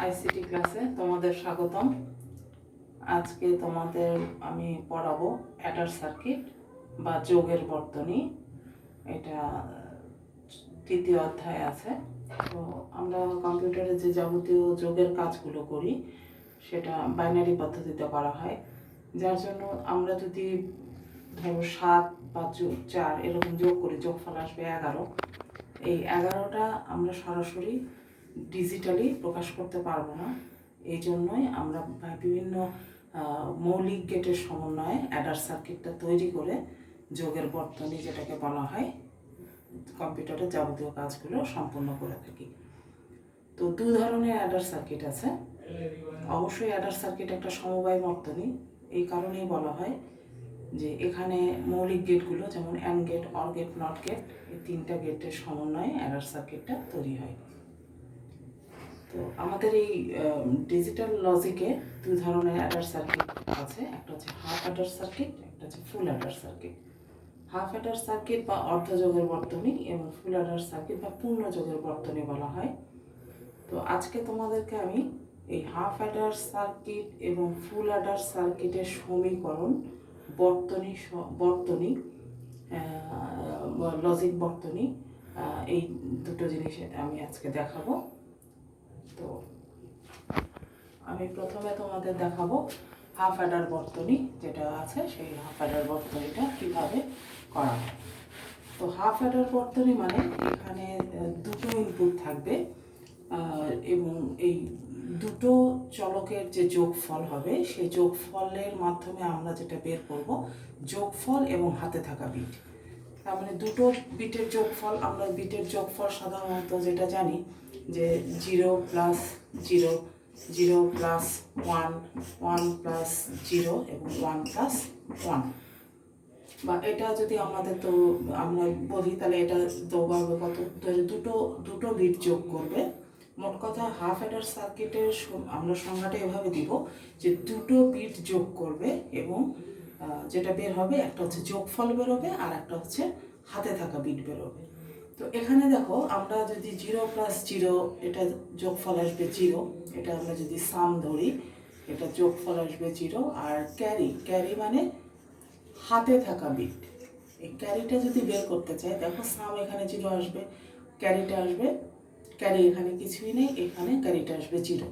ICT ক্লাসে তোমাদের স্বাগতম। আজকে তোমাদের আমি পড়াবো অ্যাডার সার্কিট বা যোগের বর্তনী। এটা তৃতীয় অধ্যায় আছে। তো আমরা কম্পিউটারে যে যাবতীয় যোগের কাজগুলো করি সেটা বাইনারি পদ্ধতিতে করা হয়, যার জন্য আমরা যদি ধরো 7 বা 4 এরকম যোগ করি, যোগফল আসবে 11। এই 11টা আমরা সরাসরি ডিজিটালি প্রকাশ করতে পারবো না। এই জন্যই আমরা বিভিন্ন মৌলিক গেটের সমন্বয়ে অ্যাডার সার্কিটটা তৈরি করে যোগের বর্তনী, যেটাকে বলা হয়, কম্পিউটারের যাবতীয় কাজগুলো সম্পন্ন করে থাকি। তো দুই ধরনের অ্যাডার সার্কিট আছে। অবশ্যই অ্যাডার সার্কিট একটা সমবায় বর্তনী, এই কারণেই বলা হয় যে এখানে মৌলিক গেটগুলো যেমন and gate, or gate, not gate, এই তিনটা গেটের সমন্বয়ে অ্যাডার সার্কিটটা তৈরি হয়। তো আমাদের এই ডিজিটাল লজিকে দুই ধরনের অ্যাডার সার্কিট আছে, একটা হচ্ছে হাফ অ্যাডার সার্কিট, একটা হচ্ছে ফুল Eder circuit. Half Eder circuit বা অর্ধযোগের বর্তনী এবং ফুল অ্যাডার সার্কিট বা পূর্ণযোগের বর্তনী বলা হয়। তো আজকে তোমাদেরকে আমি এই হাফ অ্যাডার সার্কিট এবং ফুল অ্যাডার সার্কিটের সমীকরণ, বর্তনী লজিক বর্তনী, এই দুটো জিনিস আমি আজকে দেখাবো। তো আমি প্রথমে তোমাদের দেখাবো হাফ অ্যাডার বর্তনী যেটা আছে, সেই হাফ অ্যাডার বর্তনীটা কীভাবে করা হয়। তো হাফ অ্যাডার বর্তনী মানে এখানে দুটো ইনপুট থাকবে এবং এই দুটো চলকের যে যোগফল হবে সেই যোগফলের মাধ্যমে আমরা যেটা বের করব যোগফল এবং হাতে থাকা বিট। তার মানে দুটো বিটের যোগফল, আমরা বিটের যোগফল সাধারণত যেটা জানি যে 0 + 0, 0 + 1, 1 + 0 এবং 1 + 1। বা এটা যদি আমাদের তো আমরা বলি তাহলে এটা দৌড়াবে কত, দুটো বিট যোগ করবে। মোট কথা হাফ অ্যাডার সার্কিটের আমরা সংজ্ঞাটা এভাবে দিব যে দুটো বিট যোগ করবে এবং যেটা বের হবে একটা হচ্ছে যোগফল বেরোবে আর একটা হচ্ছে হাতে থাকা বিট বেরোবে। তো এখানে দেখো আমরা যদি 0 + 0, এটা যোগফল আসবে 0, এটা আমরা যদি সাম ধরি এটা যোগফল আসবে 0। আর ক্যারি মানে হাতে থাকা বিট, এই ক্যারিটা যদি বের করতে চাই দেখো সাম এখানে 0 আসবে, ক্যারিটা আসবে, ক্যারি এখানে কিছুই নেই, এখানে ক্যারিটা আসবে 0।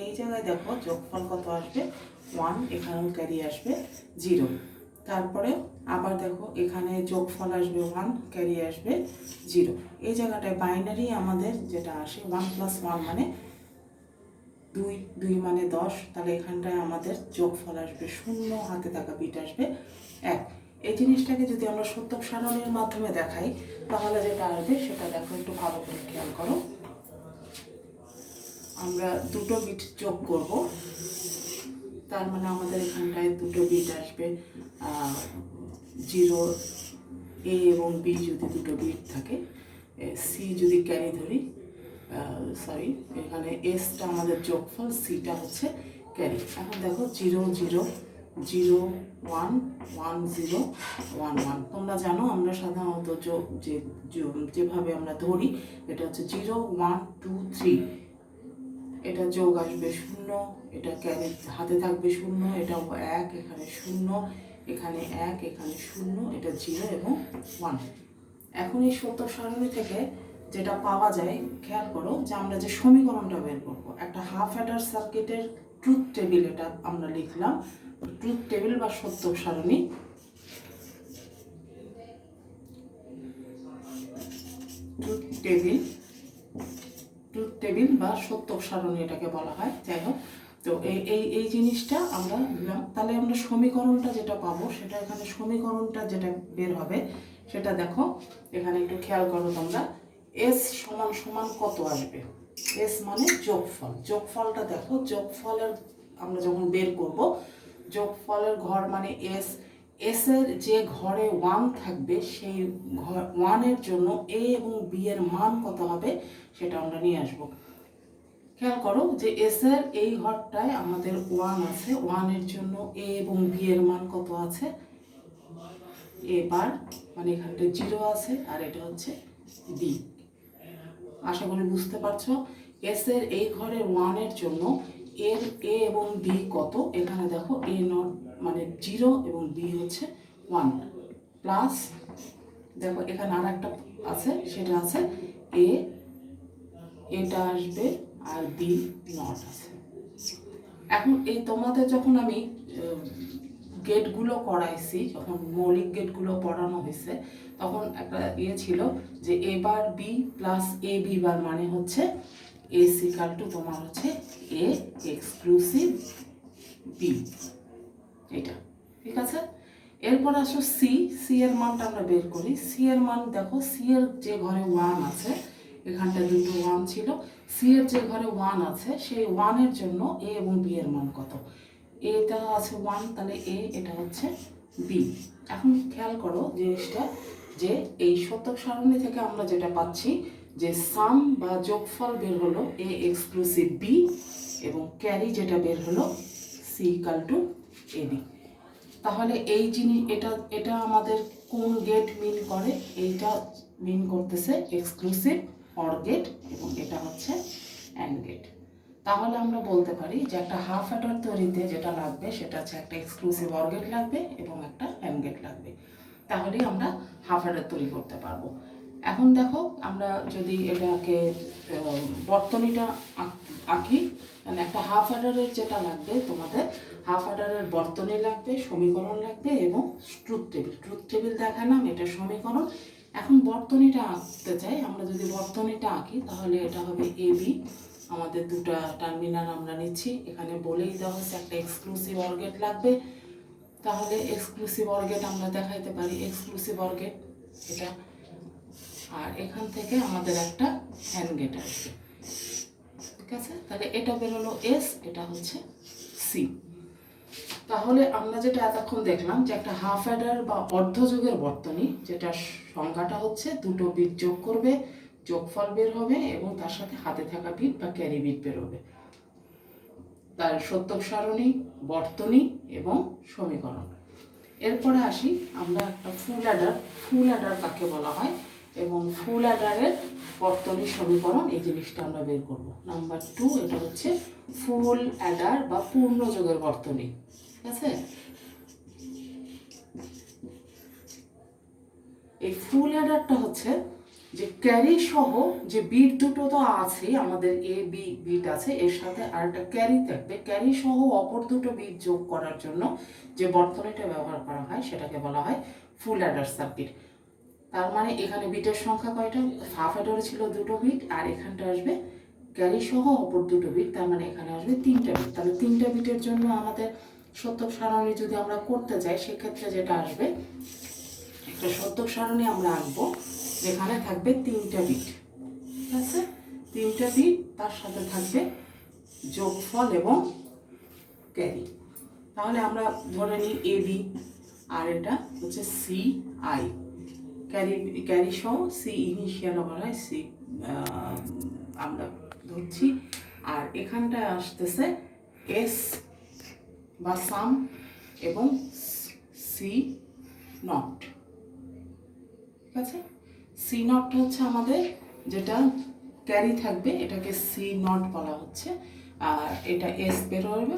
এই জায়গায় দেখো যোগফল কত আসবে 1, এখানেও ক্যারি আসবে 0। তারপরে আবার দেখো এখানে যোগফল আসবে 1, ক্যারি আসবে 0। এই জায়গাটায় বাইনারি আমাদের যেটা আসে 1 + 1 মানে 2, 2 মানে 10, তাহলে এখানটায় আমাদের যোগফল আসবে 0, হাতে থাকা বিট আসবে 1। এই জিনিসটাকে যদি আমরা সূত্রক সারণীর মাধ্যমে দেখাই তাহলে যেটা আসবে সেটা দেখো, একটু ভালো করে খেয়াল করো। আমরা দুটো বিট যোগ করব, তার মানে আমাদের এখানটায় দুটো বিট আসবে 0, এ এবং বি যদি দুটো বিট থাকে, সি যদি ক্যারি ধরি, সরি এখানে এসটা আমাদের যোগফল, সিটা হচ্ছে ক্যারি। এখন দেখো 0, 0, 0, 1, 1, 0, 1, 1। তোমরা জানো আমরা সাধারণত যেভাবে আমরা ধরি এটা হচ্ছে 0, 1, 2, 3, এটা যোগ আসবে 0, এটা ক্যারি হাতে থাকবে 0, এটা 1, এখানে 0, এখানে 1, এখানে 0, এটা 0 এবং 1। এখন এই সূত্র সারণী থেকে যেটা পাওয়া যায়, খেয়াল করো যে আমরা যে সমীকরণটা বের করব, একটা হাফ অ্যাডার সার্কিটের ট্রুথ টেবিল, এটা আমরা লিখলাম ট্রুথ টেবিল বা সত্য সারণী। ট্রুথ টেবিল বা সত্য সারণী এটাকে বলা হয়, যাই হোক। তো এই জিনিসটা আমরা তাহলে আমরা সমীকরণটা যেটা পাবো সেটা এখানে সমীকরণটা যেটা বের হবে সেটা দেখো, এখানে একটু খেয়াল করো তোমরা। এস সমান সমান কত আসবে, এস মানে যোগফল, যোগফলটা দেখো, যোগফলের আমরা যখন বের করব যোগফলের ঘর মানে এস, এস এর যে ঘরে 1 থাকবে সেই ঘর 1 এর জন্য এ এবং বি এর মান কত হবে সেটা আমরা নিয়ে আসবো। খেয়াল করো যে এস এর এই ঘরটায় আমাদের 1 আছে, 1 এর জন্য এ এবং বি এর মান কত আছে, এ বার মানে এখানটায় 0 আছে আর এটা হচ্ছে বি। আশা করি বুঝতে পারছো। এস এর এই ঘরের ওয়ানের জন্য এর এ এবং বি কত, এখানে দেখো এ নট মানে 0 এবং বি হচ্ছে 1 প্লাস দেখো এখানে আর একটা আছে, সেটা আছে এ, এটা আসবে আর বি নট আছে। এখন এই তোমাদের যখন আমি গেটগুলো করাইছি, যখন মৌলিক গেটগুলো পড়ানো হয়েছে, তখন একটা ছিল যে এ bar B plus A B বার মানে হচ্ছে এ সিকাল টু তোমার হচ্ছে এ এক্সক্লুসিভ বি, এটা ঠিক আছে। এরপর আসো সি, সি এর মানটা আমরা বের করি। সি এর মান দেখো, সি এর যে ঘরে 1 আছে, এখানটা দুটো 1 ছিল, সি এর যে ঘরে 1 আছে সেই 1 এর জন্য এ এবং বি এর মান কত, এটা আছে 1, তাহলে এ, এটা হচ্ছে বি। এখন খেয়াল করো জিনিসটা, যে এই শতক সারণী থেকে আমরা যেটা পাচ্ছি যে সাম বা যোগফল বের হলো এ এক্সক্লুসিভ বি, এবং ক্যারি যেটা বের হলো C equal to A B. তাহলে এই জিনিস, এটা আমাদের কোন গেট মিন করে, এইটা মিন করতেছে এক্সক্লুসিভ অর গেট, এবং এটা হচ্ছে অ্যান্ড গেট। তাহলে আমরা বলতে পারি যে একটা হাফ অ্যাডার তৈরিতে যেটা লাগবে সেটা হচ্ছে একটা এক্সক্লুসিভ অর গেট লাগবে এবং একটা অ্যান্ড গেট লাগবে, তাহলেই আমরা হাফ অ্যাডার তৈরি করতে পারবো। এখন দেখো আমরা যদি এটাকে বর্তনীটা আঁকি, মানে একটা হাফ অ্যাডারের যেটা লাগবে তোমাদের, হাফ অ্যাডারের বর্তনী লাগবে, সমীকরণ লাগবে এবং ট্রুথ টেবিল। ট্রুথ টেবিল দেখালাম, এটা সমীকরণ। এখন বর্তনীটা আঁকতে চাই, আমরা যদি বর্তনীটা আঁকি তাহলে এটা হবে এ বি, আমাদের দুটো টার্মিনাল আমরা নিচ্ছি, এখানে বলেই দেওয়া হচ্ছে একটা এক্সক্লুসিভ অর গেট লাগবে, তাহলে এক্সক্লুসিভ অর গেট আমরা দেখাইতে পারি এক্সক্লুসিভ অর গেট এটা, আর এখান থেকে আমাদের একটা হ্যান্ড গেট আসবে, ঠিক আছে। তাহলে এটা বেরোলো এস, এটা হচ্ছে সি। তাহলে আমরা যেটা এতক্ষণ দেখলাম যে একটা হাফ অ্যাডার বা অর্ধযোগের বর্তনী, যেটা সংখ্যাটা হচ্ছে দুটো বিট যোগ করবে, যোগফল বের হবে এবং তার সাথে হাতে থাকা বিট বা ক্যারি বিট বের হবে, তার সত্যক সারণী, বর্তনী এবং সমীকরণ। এরপরে আসি আমরা একটা ফুল অ্যাডার। ফুল অ্যাডার কাকে বলা হয় এবং ফুল অ্যাডারের বর্তনী সমীকরণ, এই জিনিসটা আমরা বের করব। নাম্বার 2, এটা হচ্ছে ফুল অ্যাডার বা পূর্ণযোগের বর্তনী, ঠিক আছে। এই ফুল অ্যাডারটা হচ্ছে যে ক্যারি সহ যে বিট দুটো তো আছে আমাদের, এ বি বিট আছে, এর সাথে আর একটা ক্যারি থাকবে, ক্যারি সহ অপর দুটো বিট যোগ করার জন্য যে বর্তনীটা ব্যবহার করা হয় সেটাকে বলা হয় ফুল অ্যাডার সার্কিট। তার মানে এখানে বিটের সংখ্যা কয়টা, হাফ অ্যাডারে ছিল দুটো বিট, আর এখানটা আসবে ক্যারি সহ অপর দুটো বিট, তার মানে এখানে আসবে 3টা বিট। তাহলে 3টা বিটের জন্য আমাদের সত্যক সারণী যদি আমরা করতে চাই, সেক্ষেত্রে যেটা আসবে, একটা সত্যক সারণী আমরা আঁকবো যেখানে থাকবে 3টা বিট, ঠিক আছে। 3টা বিট, তার সাথে থাকবে যোগফল এবং ক্যারি। তাহলে আমরা ধরে নিই এ বি, আর এটা হচ্ছে সি আই, ক্যারি সহ সি ইনিশিয়াল বলা হয়, সি আমরা ধরছি, আর এখানটায় আসতেছে এস বা সাম এবং সি নট, ঠিক আছে। সি নটটা হচ্ছে আমাদের যেটা ক্যারি থাকবে, এটাকে সি নট বলা হচ্ছে, আর এটা এস বের হবে,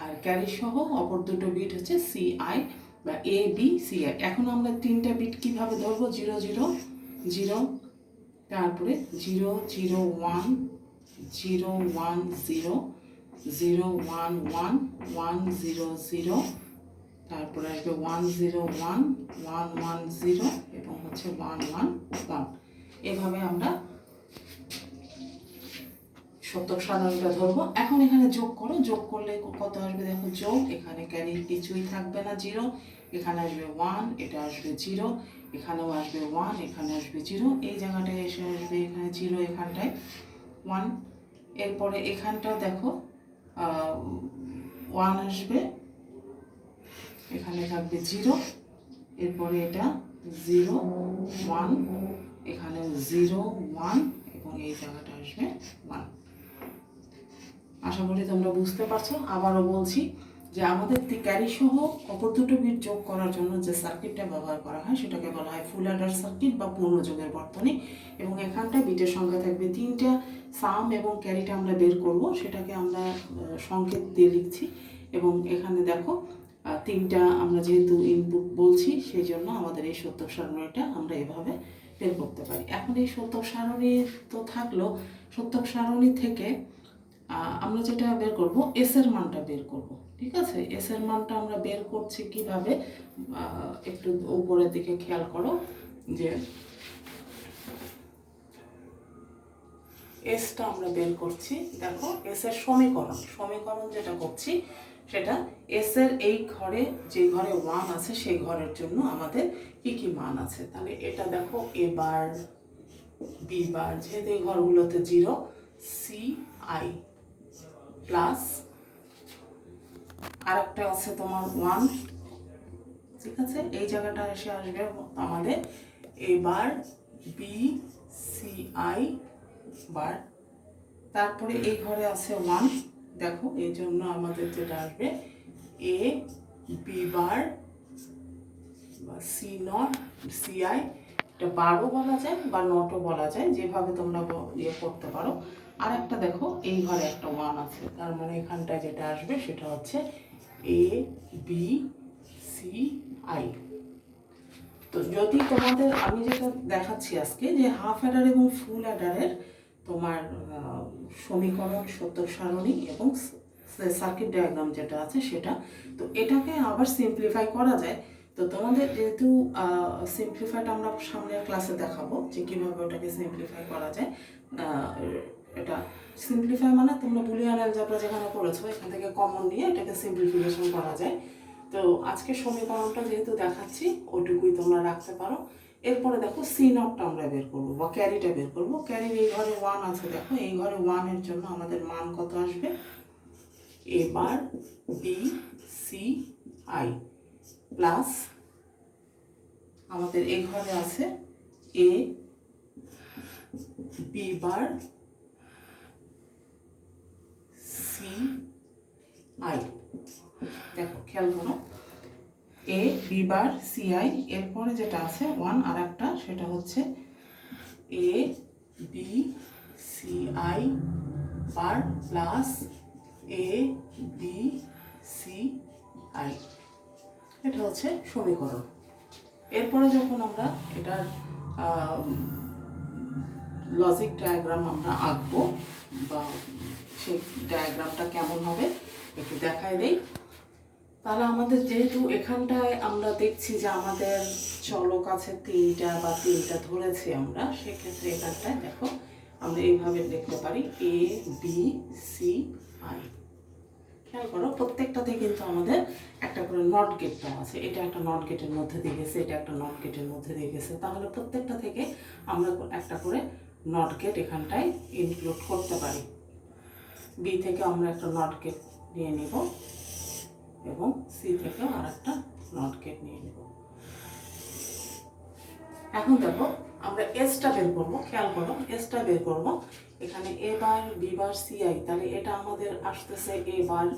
আর ক্যারি সহ অপর দুটো বিট হচ্ছে সি আই বা এ বি সি আই। এখন আমরা 3টা বিট কিভাবে ধরবো, 0 0 0, তারপরে 0 0 1 0 1 0 0 1 1 1 0 0, তারপরে আসবে 1 0 1 1 1 0 এবং হচ্ছে 1 1 1। এভাবে আমরা শতক সারণীটা ধরবো। এখন এখানে যোগ করো, যোগ করলে কত আসবে দেখো, যোগ, এখানে ক্যারি কিছুই থাকবে না 0, এখানে আসবে 1, এটা আসবে 0, এখানেও আসবে 1, এখানে আসবে 0, এই জায়গাটায় এসে আসবে এখানে 0, এখানটায় 1। এরপরে এখানটা দেখো 1 আসবে, এখানে থাকবে 0, এরপরে এটা 0 1, এখানে 0 1 এবং এই জায়গাটা আসবে 1। আশা করি তোমরা বুঝতে পারছো। আবারও বলছি যে আমাদের ক্যারি সহ অপর দুটো বিট যোগ করার জন্য যে সার্কিটটা ব্যবহার করা হয় সেটাকে বলা হয় ফুল অ্যাডার সার্কিট বা পূর্ণযোগের বর্তনী, এবং এখানটা বিটের সংখ্যা থাকবে 3টা, সাম এবং ক্যারিটা আমরা বের করব, সেটাকে আমরা সংকেত দিয়ে লিখছি। এবং এখানে দেখো তিনটা আমরা যেহেতু ইনপুট বলছি, সেই জন্য আমাদের এই সত্যক সারণীটা আমরা এভাবে বের করতে পারি। এখন এই সত্যক সারণী তো থাকলো, সত্যক সারণী থেকে আমরা যেটা বের করব, এস এর মানটা বের করব। ঠিক আছে, এস এর মানটা আমরা বের করছি কিভাবে, একটু উপরের দিকে খেয়াল করো যে এসটা আমরা বের করছি। দেখো এস এর সমীকরণ যেটা করছি, সেটা এস এর এই ঘরে, যে ঘরে 1 আছে সেই ঘরের জন্য আমাদের কি কি মান আছে। তাহলে এটা দেখো এ বার, বি বার, যেহেতু এই ঘরগুলোতে 0, সি আই প্লাস আর একটা আছে তোমার 1। ঠিক আছে, এই জায়গাটা এসে আসবে আমাদের এ বার, বি, সি আই বার, তারপরে এই ঘরে আছে 1। দেখো এই জন্য আমাদের যেটা আসবে এ বি বার বা সি নট সি আই। এটা বারও বলা যায় বা নটও বলা যায়, যেভাবে তোমরা ইয়ে করতে পারো। আর একটা দেখো এই ঘরে একটা 1 আছে, তার মানে এখানটায় যেটা আসবে সেটা হচ্ছে এ বি সি আই। তো যদি তোমাদের আমি যেটা দেখাচ্ছি আজকে, যে হাফ অ্যাডার এবং ফুল অ্যাডারের তোমার সমীকরণ, সত্যক সারণী এবং সার্কিট ডায়াগ্রাম যেটা আছে সেটা, তো এটাকে আবার সিম্পলিফাই করা যায়। তো তোমাদের যেহেতু সিম্পলিফাইটা আমরা সামনের ক্লাসে দেখাবো যে কীভাবে ওটাকে সিম্পলিফাই করা যায়। এটা সিম্পলিফাই মানে তোমরা বুলিয়ান অ্যালজেব্রা যেখানে পড়েছো, এখান থেকে কমন নিয়ে এটাকে সিম্পলিফিকেশন করা যায়। তো আজকে সমীকরণটা যেহেতু দেখাচ্ছি, ওইটুকুই তোমরা রাখতে পারো। এরপরে দেখো সি নটটা আমরা বের করবো বা ক্যারিটা বের করবো। ক্যারির এই ঘরে 1 আছে, দেখো এই ঘরে 1 এর জন্য আমাদের মান কত আসবে, A bar, B, C, I plus আমাদের এই ঘরে আছে A B bar, C I. দেখো খেয়াল করো, A B bar C I, এরপরে যেটা আছে 1 আর একটা, সেটা হচ্ছে A B C I bar plus A B C I. এটা হচ্ছে সমীকরণ। এরপরে যখন আমরা এটার লজিক ডায়াগ্রাম আমরা আঁকবো, বা সেই ডায়াগ্রামটা কেমন হবে একটু দেখায় দেই। তাহলে আমাদের যেহেতু এখানটায় আমরা দেখছি যে আমাদের চলক আছে 3টা বা 3টা ধরেছি আমরা, সেক্ষেত্রে এখানটায় দেখো আমরা এইভাবে লিখতে পারি এ বি সি আই। খেয়াল করো প্রত্যেকটাতে কিন্তু আমাদের একটা করে নট গেট দেওয়া আছে। এটা একটা নট গেটের মধ্যে দিয়ে গেছে, এটা একটা নট গেটের মধ্যে দিয়ে গেছে। তাহলে প্রত্যেকটা থেকে আমরা একটা করে নট গেট এখানটায় ইনক্লুড করতে পারি। বি থেকে আমরা একটা নট গেট নিয়ে নিব এবং সি থেকেও আর একটা নট গেট নিয়ে নেব। এখন দেখো আমরা এসটা বের করবো। খেয়াল করো এসটা বের করবো। এখানে এ bar, B bar, C I, তাহলে এটা আমাদের আসতেছে এ বার,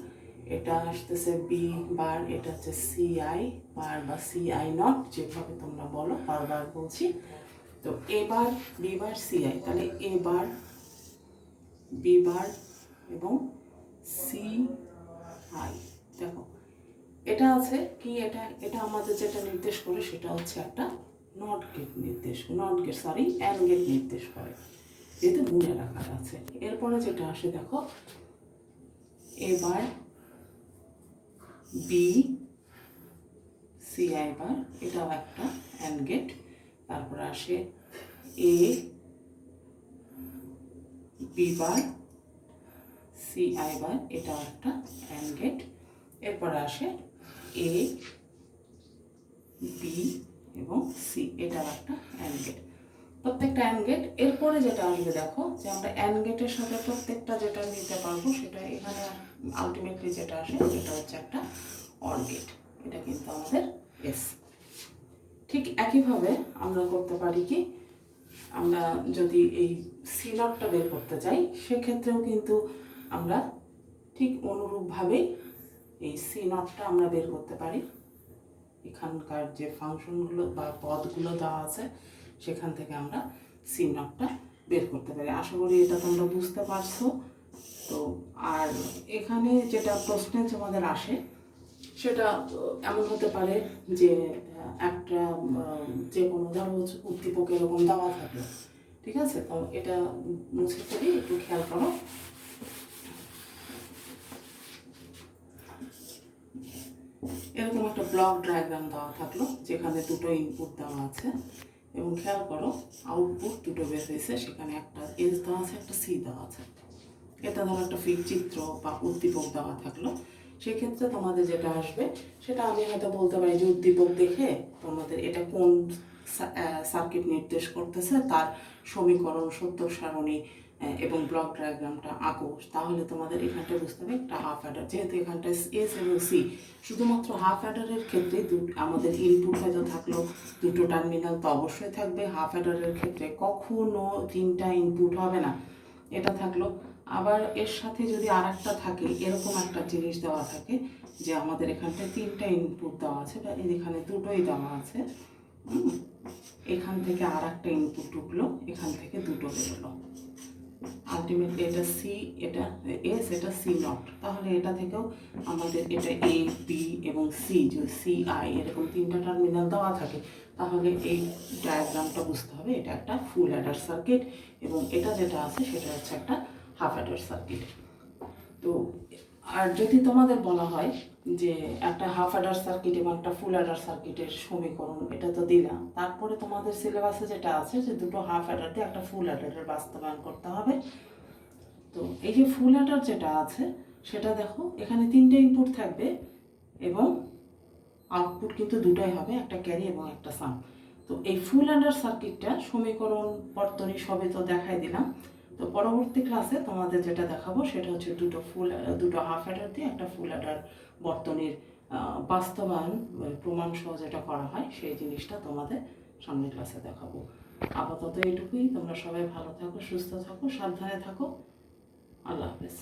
এটা আসতেছে বি বার, এটা হচ্ছে সি আই বার বা সি আই নট, যেভাবে তোমরা বলো, বারবার বলছি। তো এ bar, B bar, C I, তাহলে এ বার, বি বার এবং সি আই। দেখো এটা আছে কি, এটা আমাদের যেটা নির্দেশ করে সেটা হচ্ছে একটা নট গেট অ্যান্ড গেট নির্দেশ করে, যেহেতু গুণের আকার আছে। এরপরে যেটা আসে দেখো এবার বি সি আই বার, এটাও একটা অ্যান্ড গেট। তারপরে আসে A B bar C I bar, এটাও একটা অ্যান্ড গেট। এরপরে আসে এ বি এবং সি, এটাও একটা অ্যান্ড গেট, প্রত্যেকটা অ্যান্ড গেট। এরপরে যেটা আসবে দেখো যে আমরা অ্যান্ড গেটের সাথে প্রত্যেকটা যেটা নিতে পারবো, সেটা এখানে আলটিমেটলি যেটা আসে সেটা হচ্ছে একটা অর গেট। এটা কিন্তু আমাদের এস। ঠিক একইভাবে আমরা করতে পারি কি, আমরা যদি এই সি নটটা বের করতে চাই, সেক্ষেত্রেও কিন্তু আমরা ঠিক অনুরূপভাবেই এই সি নটটা আমরা বের করতে পারি। এখানকার যে ফাংশনগুলো বা পদগুলো দেওয়া আছে সেখান থেকে আমরা সি নটটা বের করতে পারি। আশা করি এটা তোমরা বুঝতে পারছো। তো আর এখানে যেটা প্রশ্নে তোমাদের আসে সেটা এমন হতে পারে যে একটা যে কোনো ধরো উদ্দীপক এরকম দেওয়া থাকলো, ঠিক আছে? তো এটা মুছে ফেলি, একটু খেয়াল করো। এরকম একটা ব্লক ডায়াগ্রাম দেওয়া থাকলো যেখানে দুটো ইনপুট দেওয়া আছে এবং খেয়াল করো আউটপুট দুটো বের হয়েছে, সেখানে একটা এস দেওয়া আছে, একটা সি দেওয়া আছে। এটা ধরো একটা চিত্র বা উদ্দীপক দেওয়া থাকলো, সেক্ষেত্রে তোমাদের যেটা আসবে সেটা আমি হয়তো বলতে পারি যে উদ্দীপক দেখে তোমাদের এটা কোন সার্কিট নির্দেশ করতেছে তার সমীকরণ, সত্য সারণী এবং ব্লক ডায়াগ্রামটা আঁকো। তাহলে তোমাদের এখানটা বুঝতে হবে একটা হাফ অ্যাডার, যেহেতু এখানটা এস এবং সি, শুধুমাত্র হাফ অ্যাডারের ক্ষেত্রে আমাদের ইনপুট হয়তো থাকলো দুটো টার্মিনাল, তো অবশ্যই থাকবে। হাফ অ্যাডারের ক্ষেত্রে কখনো তিনটা ইনপুট হবে না, এটা থাকলো। আবার এর সাথে যদি আর একটা থাকে, এরকম একটা জিনিস দেওয়া থাকে যে আমাদের এখানটায় তিনটা ইনপুট দেওয়া আছে বা এখানে দুটোই দেওয়া আছে, এখান থেকে আর একটা ইনপুট ঢুকলো, এখান থেকে দুটো বেরোলো, আলটিমেটলি এটা সি, এটা এস, এটা সি নট। তাহলে এটা থেকেও আমাদের এটা এ, বি এবং সি, যদি সি আই এরকম তিনটা টার্মিনাল দেওয়া থাকে, তাহলে এই ডায়াগ্রামটা বুঝতে হবে এটা একটা ফুল অ্যাডার সার্কিট এবং এটা যেটা আছে সেটা হচ্ছে একটা হাফ অ্যাডার সার্কিট। তো আর যদি তোমাদের বলা হয় যে একটা হাফ অ্যাডার সার্কিট এবং একটা ফুল অ্যাডার সার্কিটের সমীকরণ, এটা তো দিলাম, তারপরে তোমাদের সিলেবাসে যেটা আছে যে দুটো হাফ অ্যাডার দিয়ে একটা ফুল অ্যাডারের বাস্তবায়ন করতে হবে। তো এই যে ফুল অ্যাডার যেটা আছে সেটা দেখো এখানে তিনটে ইনপুট থাকবে এবং আউটপুট কিন্তু দুটাই হবে, একটা ক্যারি এবং একটা সাম। তো এই ফুল অ্যাডার সার্কিটটা সমীকরণ, বর্তনী সবই তো দেখাই দিলাম। তো পরবর্তী ক্লাসে তোমাদের যেটা দেখাবো সেটা হচ্ছে দুটো হাফ অ্যাডার দিয়ে একটা ফুল অ্যাডার বর্তনীর বাস্তবায়ন, প্রমাণ সহ যেটা করা হয় সেই জিনিসটা তোমাদের সামনের ক্লাসে দেখাবো। আপাতত এইটুকুই। তোমরা সবাই ভালো থাকো, সুস্থ থাকো, সাবধানে থাকো। আল্লাহ হাফেজ।